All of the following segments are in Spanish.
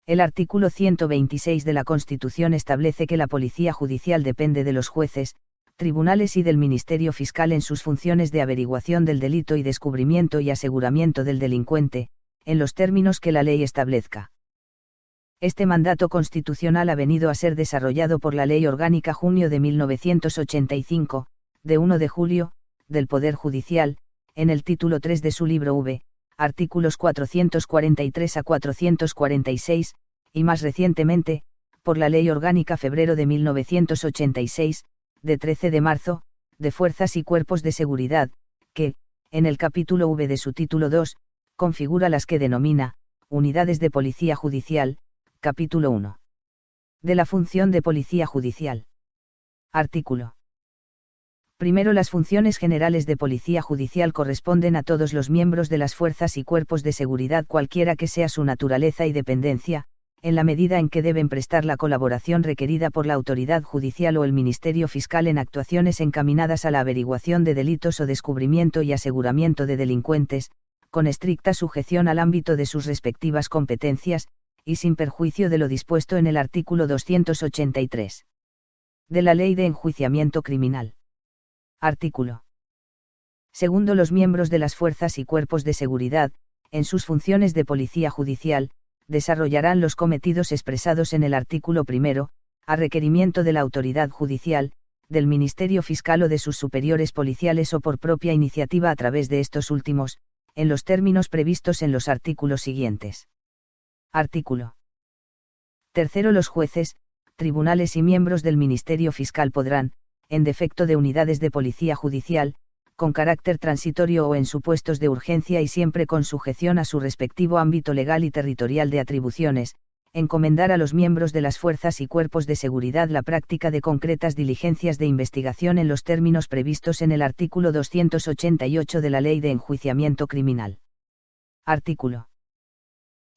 El artículo 126 de la Constitución establece que la Policía Judicial depende de los jueces, tribunales y del Ministerio Fiscal en sus funciones de averiguación del delito y descubrimiento y aseguramiento del delincuente, en los términos que la ley establezca. Este mandato constitucional ha venido a ser desarrollado por la Ley Orgánica Junio de 1985, de 1 de julio, del Poder Judicial, en el título 3 de su libro V, artículos 443 a 446, y más recientemente, por la Ley Orgánica Febrero de 1986, de 13 de marzo, de Fuerzas y Cuerpos de Seguridad, que, en el capítulo V de su título 2, configura las que denomina, Unidades de Policía Judicial, capítulo 1. De la función de Policía Judicial. Artículo. Primero, las funciones generales de Policía Judicial corresponden a todos los miembros de las fuerzas y cuerpos de seguridad cualquiera que sea su naturaleza y dependencia, en la medida en que deben prestar la colaboración requerida por la autoridad judicial o el Ministerio Fiscal en actuaciones encaminadas a la averiguación de delitos o descubrimiento y aseguramiento de delincuentes, con estricta sujeción al ámbito de sus respectivas competencias, y sin perjuicio de lo dispuesto en el artículo 283 de la Ley de Enjuiciamiento Criminal. Artículo. Segundo, los miembros de las fuerzas y cuerpos de seguridad, en sus funciones de policía judicial, desarrollarán los cometidos expresados en el artículo primero, a requerimiento de la autoridad judicial, del Ministerio Fiscal o de sus superiores policiales o por propia iniciativa a través de estos últimos, en los términos previstos en los artículos siguientes. Artículo. Tercero, los jueces, tribunales y miembros del Ministerio Fiscal podrán, en defecto de unidades de policía judicial, con carácter transitorio o en supuestos de urgencia y siempre con sujeción a su respectivo ámbito legal y territorial de atribuciones, encomendar a los miembros de las fuerzas y cuerpos de seguridad la práctica de concretas diligencias de investigación en los términos previstos en el artículo 288 de la Ley de Enjuiciamiento Criminal. Artículo.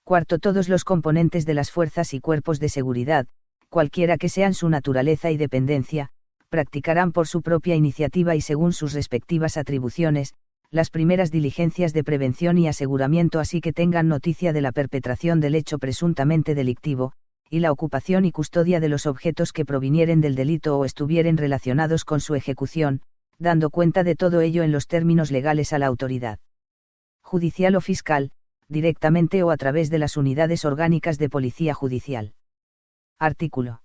Cuarto, todos los componentes de las fuerzas y cuerpos de seguridad, cualquiera que sean su naturaleza y dependencia, practicarán por su propia iniciativa y según sus respectivas atribuciones, las primeras diligencias de prevención y aseguramiento así que tengan noticia de la perpetración del hecho presuntamente delictivo, y la ocupación y custodia de los objetos que provinieren del delito o estuvieren relacionados con su ejecución, dando cuenta de todo ello en los términos legales a la autoridad judicial o fiscal, directamente o a través de las unidades orgánicas de policía judicial. Artículo.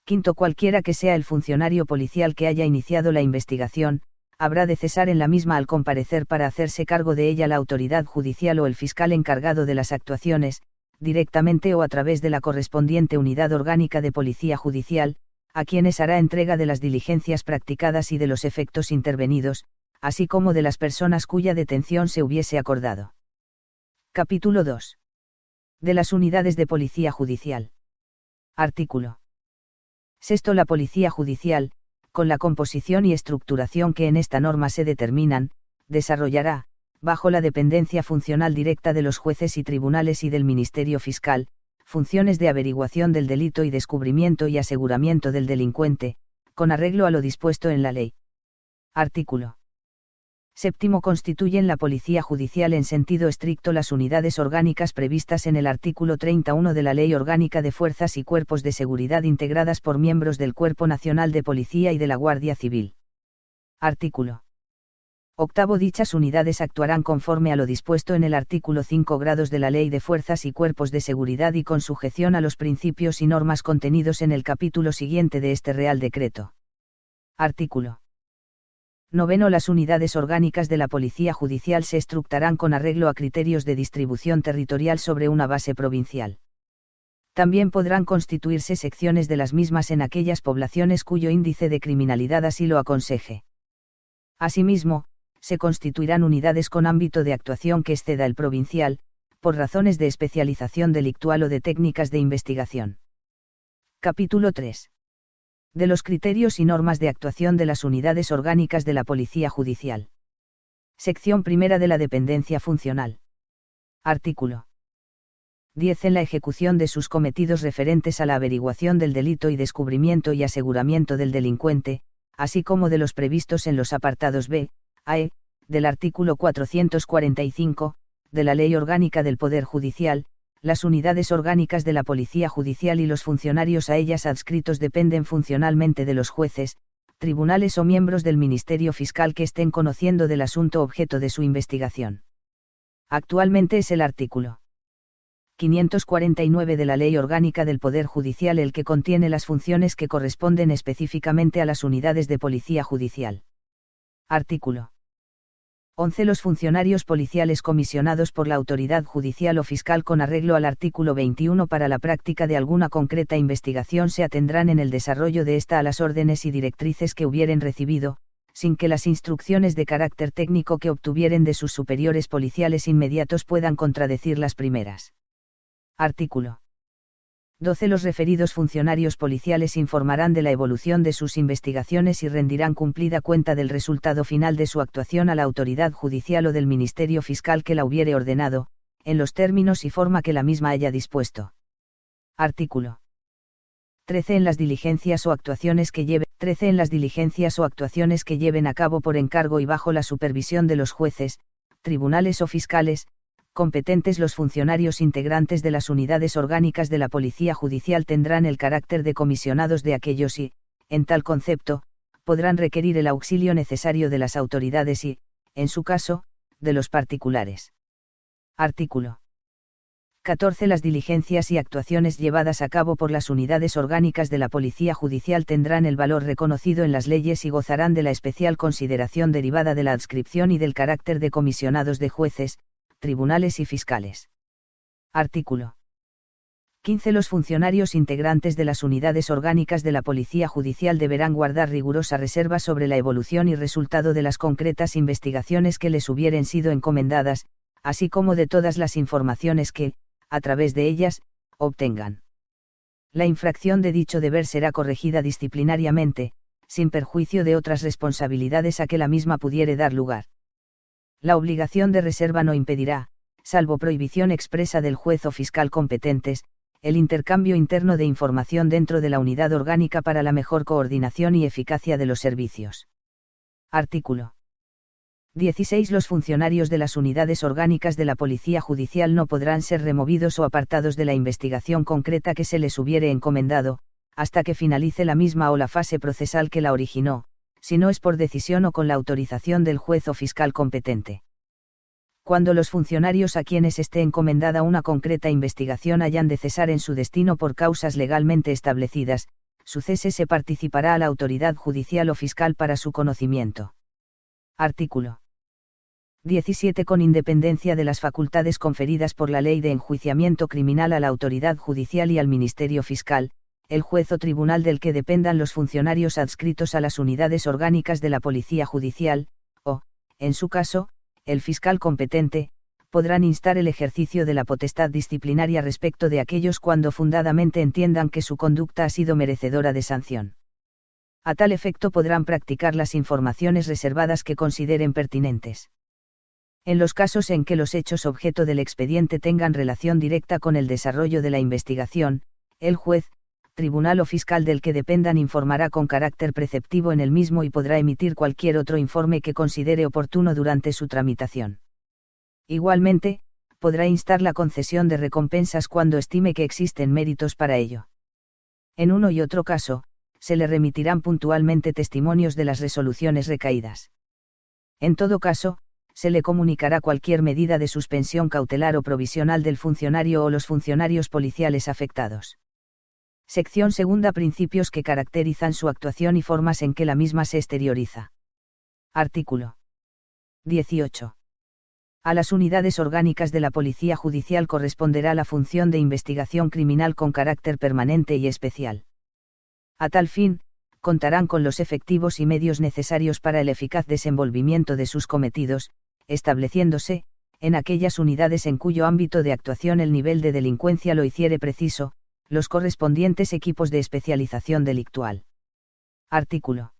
Quinto, cualquiera que sea el funcionario policial que haya iniciado la investigación, habrá de cesar en la misma al comparecer para hacerse cargo de ella la autoridad judicial o el fiscal encargado de las actuaciones, directamente o a través de la correspondiente unidad orgánica de policía judicial, a quienes hará entrega de las diligencias practicadas y de los efectos intervenidos, así como de las personas cuya detención se hubiese acordado. Capítulo 2. De las unidades de policía judicial. Artículo. Sexto, la policía judicial, con la composición y estructuración que en esta norma se determinan, desarrollará, bajo la dependencia funcional directa de los jueces y tribunales y del Ministerio Fiscal, funciones de averiguación del delito y descubrimiento y aseguramiento del delincuente, con arreglo a lo dispuesto en la ley. Artículo. Séptimo, constituyen la policía judicial en sentido estricto las unidades orgánicas previstas en el artículo 31 de la Ley Orgánica de Fuerzas y Cuerpos de Seguridad integradas por miembros del Cuerpo Nacional de Policía y de la Guardia Civil. Artículo. Octavo, dichas unidades actuarán conforme a lo dispuesto en el artículo 5 grados de la Ley de Fuerzas y Cuerpos de Seguridad y con sujeción a los principios y normas contenidos en el capítulo siguiente de este Real Decreto. Artículo. Noveno, las unidades orgánicas de la Policía Judicial se estructurarán con arreglo a criterios de distribución territorial sobre una base provincial. También podrán constituirse secciones de las mismas en aquellas poblaciones cuyo índice de criminalidad así lo aconseje. Asimismo, se constituirán unidades con ámbito de actuación que exceda el provincial, por razones de especialización delictual o de técnicas de investigación. Capítulo 3. De los criterios y normas de actuación de las unidades orgánicas de la Policía Judicial. Sección primera de la dependencia funcional. Artículo 10. En la ejecución de sus cometidos referentes a la averiguación del delito y descubrimiento y aseguramiento del delincuente, así como de los previstos en los apartados B, a, e, del artículo 445, de la Ley Orgánica del Poder Judicial, las unidades orgánicas de la Policía Judicial y los funcionarios a ellas adscritos dependen funcionalmente de los jueces, tribunales o miembros del Ministerio Fiscal que estén conociendo del asunto objeto de su investigación. Actualmente es el artículo 549 de la Ley Orgánica del Poder Judicial el que contiene las funciones que corresponden específicamente a las unidades de Policía Judicial. Artículo 11. Los funcionarios policiales comisionados por la autoridad judicial o fiscal con arreglo al artículo 21 para la práctica de alguna concreta investigación se atendrán en el desarrollo de esta a las órdenes y directrices que hubieren recibido, sin que las instrucciones de carácter técnico que obtuvieren de sus superiores policiales inmediatos puedan contradecir las primeras. Artículo 12. Los referidos funcionarios policiales informarán de la evolución de sus investigaciones y rendirán cumplida cuenta del resultado final de su actuación a la autoridad judicial o del Ministerio Fiscal que la hubiere ordenado, en los términos y forma que la misma haya dispuesto. Artículo 13. En las diligencias o actuaciones que lleven a cabo por encargo y bajo la supervisión de los jueces, tribunales o fiscales competentes, los funcionarios integrantes de las unidades orgánicas de la Policía Judicial tendrán el carácter de comisionados de aquellos y, en tal concepto, podrán requerir el auxilio necesario de las autoridades y, en su caso, de los particulares. Artículo 14. Las diligencias y actuaciones llevadas a cabo por las unidades orgánicas de la Policía Judicial tendrán el valor reconocido en las leyes y gozarán de la especial consideración derivada de la adscripción y del carácter de comisionados de jueces, tribunales y fiscales. Artículo 15. Los funcionarios integrantes de las unidades orgánicas de la Policía Judicial deberán guardar rigurosa reserva sobre la evolución y resultado de las concretas investigaciones que les hubieren sido encomendadas, así como de todas las informaciones que, a través de ellas, obtengan. La infracción de dicho deber será corregida disciplinariamente, sin perjuicio de otras responsabilidades a que la misma pudiere dar lugar. La obligación de reserva no impedirá, salvo prohibición expresa del juez o fiscal competentes, el intercambio interno de información dentro de la unidad orgánica para la mejor coordinación y eficacia de los servicios. Artículo 16. Los funcionarios de las unidades orgánicas de la Policía Judicial no podrán ser removidos o apartados de la investigación concreta que se les hubiere encomendado, hasta que finalice la misma o la fase procesal que la originó, si no es por decisión o con la autorización del juez o fiscal competente. Cuando los funcionarios a quienes esté encomendada una concreta investigación hayan de cesar en su destino por causas legalmente establecidas, su cese se participará a la autoridad judicial o fiscal para su conocimiento. Artículo 17. Con independencia de las facultades conferidas por la Ley de Enjuiciamiento Criminal a la autoridad judicial y al Ministerio Fiscal, el juez o tribunal del que dependan los funcionarios adscritos a las unidades orgánicas de la Policía Judicial, o, en su caso, el fiscal competente, podrán instar el ejercicio de la potestad disciplinaria respecto de aquellos cuando fundadamente entiendan que su conducta ha sido merecedora de sanción. A tal efecto podrán practicar las informaciones reservadas que consideren pertinentes. En los casos en que los hechos objeto del expediente tengan relación directa con el desarrollo de la investigación, el juez, tribunal o fiscal del que dependan informará con carácter preceptivo en el mismo y podrá emitir cualquier otro informe que considere oportuno durante su tramitación. Igualmente, podrá instar la concesión de recompensas cuando estime que existen méritos para ello. En uno y otro caso, se le remitirán puntualmente testimonios de las resoluciones recaídas. En todo caso, se le comunicará cualquier medida de suspensión cautelar o provisional del funcionario o los funcionarios policiales afectados. Sección segunda. Principios que caracterizan su actuación y formas en que la misma se exterioriza. Artículo 18. A las unidades orgánicas de la Policía Judicial corresponderá la función de investigación criminal con carácter permanente y especial. A tal fin, contarán con los efectivos y medios necesarios para el eficaz desenvolvimiento de sus cometidos, estableciéndose, en aquellas unidades en cuyo ámbito de actuación el nivel de delincuencia lo hiciere preciso, los correspondientes equipos de especialización delictual. Artículo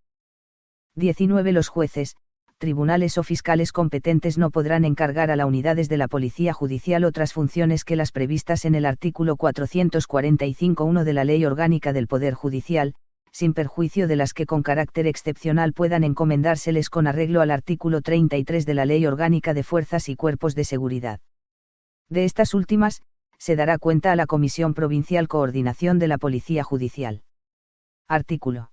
19. Los jueces, tribunales o fiscales competentes no podrán encargar a las unidades de la Policía Judicial otras funciones que las previstas en el artículo 445.1 de la Ley Orgánica del Poder Judicial, sin perjuicio de las que con carácter excepcional puedan encomendárseles con arreglo al artículo 33 de la Ley Orgánica de Fuerzas y Cuerpos de Seguridad. De estas últimas, se dará cuenta a la Comisión Provincial Coordinación de la Policía Judicial. Artículo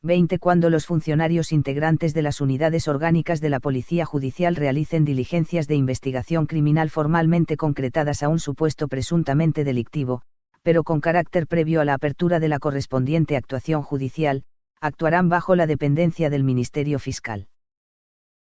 20. Cuando los funcionarios integrantes de las unidades orgánicas de la Policía Judicial realicen diligencias de investigación criminal formalmente concretadas a un supuesto presuntamente delictivo, pero con carácter previo a la apertura de la correspondiente actuación judicial, actuarán bajo la dependencia del Ministerio Fiscal.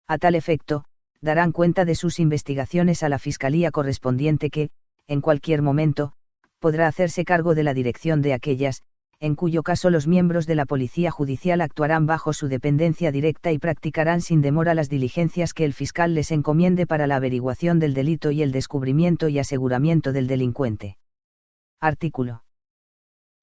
A tal efecto, darán cuenta de sus investigaciones a la Fiscalía correspondiente que, en cualquier momento, podrá hacerse cargo de la dirección de aquellas, en cuyo caso los miembros de la Policía Judicial actuarán bajo su dependencia directa y practicarán sin demora las diligencias que el fiscal les encomiende para la averiguación del delito y el descubrimiento y aseguramiento del delincuente. Artículo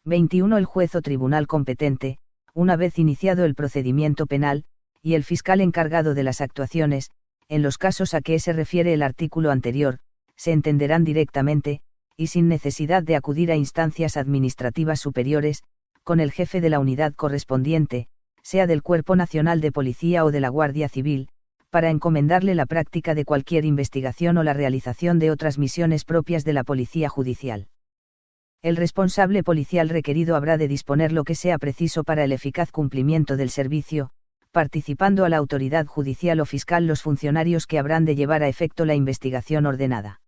21. El juez o tribunal competente, una vez iniciado el procedimiento penal, y el fiscal encargado de las actuaciones, en los casos a que se refiere el artículo anterior, se entenderán directamente, y sin necesidad de acudir a instancias administrativas superiores, con el jefe de la unidad correspondiente, sea del Cuerpo Nacional de Policía o de la Guardia Civil, para encomendarle la práctica de cualquier investigación o la realización de otras misiones propias de la Policía Judicial. El responsable policial requerido habrá de disponer lo que sea preciso para el eficaz cumplimiento del servicio, participando a la autoridad judicial o fiscal los funcionarios que habrán de llevar a efecto la investigación ordenada.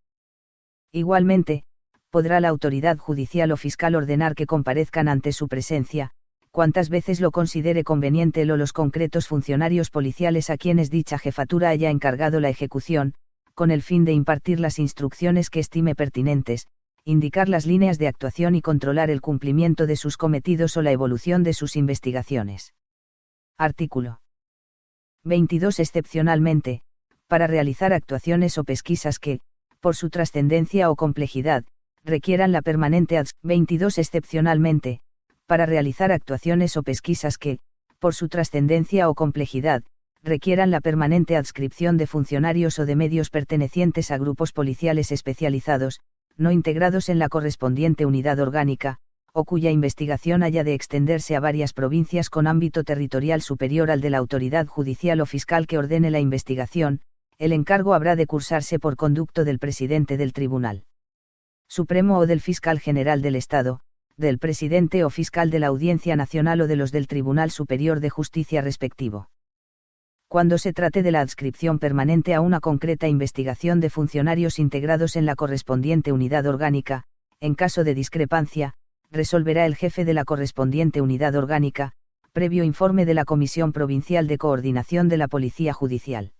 Igualmente, podrá la autoridad judicial o fiscal ordenar que comparezcan ante su presencia, cuantas veces lo considere conveniente él o los concretos funcionarios policiales a quienes dicha jefatura haya encargado la ejecución, con el fin de impartir las instrucciones que estime pertinentes, indicar las líneas de actuación y controlar el cumplimiento de sus cometidos o la evolución de sus investigaciones. Artículo 22. Excepcionalmente, para realizar actuaciones o pesquisas que, por su trascendencia o complejidad, requieran la permanente adscripción. 22. Excepcionalmente, para realizar actuaciones o pesquisas que, por su trascendencia o complejidad, requieran la permanente adscripción de funcionarios o de medios pertenecientes a grupos policiales especializados, no integrados en la correspondiente unidad orgánica, o cuya investigación haya de extenderse a varias provincias con ámbito territorial superior al de la autoridad judicial o fiscal que ordene la investigación, el encargo habrá de cursarse por conducto del presidente del Tribunal Supremo o del Fiscal General del Estado, del presidente o fiscal de la Audiencia Nacional o de los del Tribunal Superior de Justicia respectivo. Cuando se trate de la adscripción permanente a una concreta investigación de funcionarios integrados en la correspondiente unidad orgánica, en caso de discrepancia, resolverá el jefe de la correspondiente unidad orgánica, previo informe de la Comisión Provincial de Coordinación de la Policía Judicial.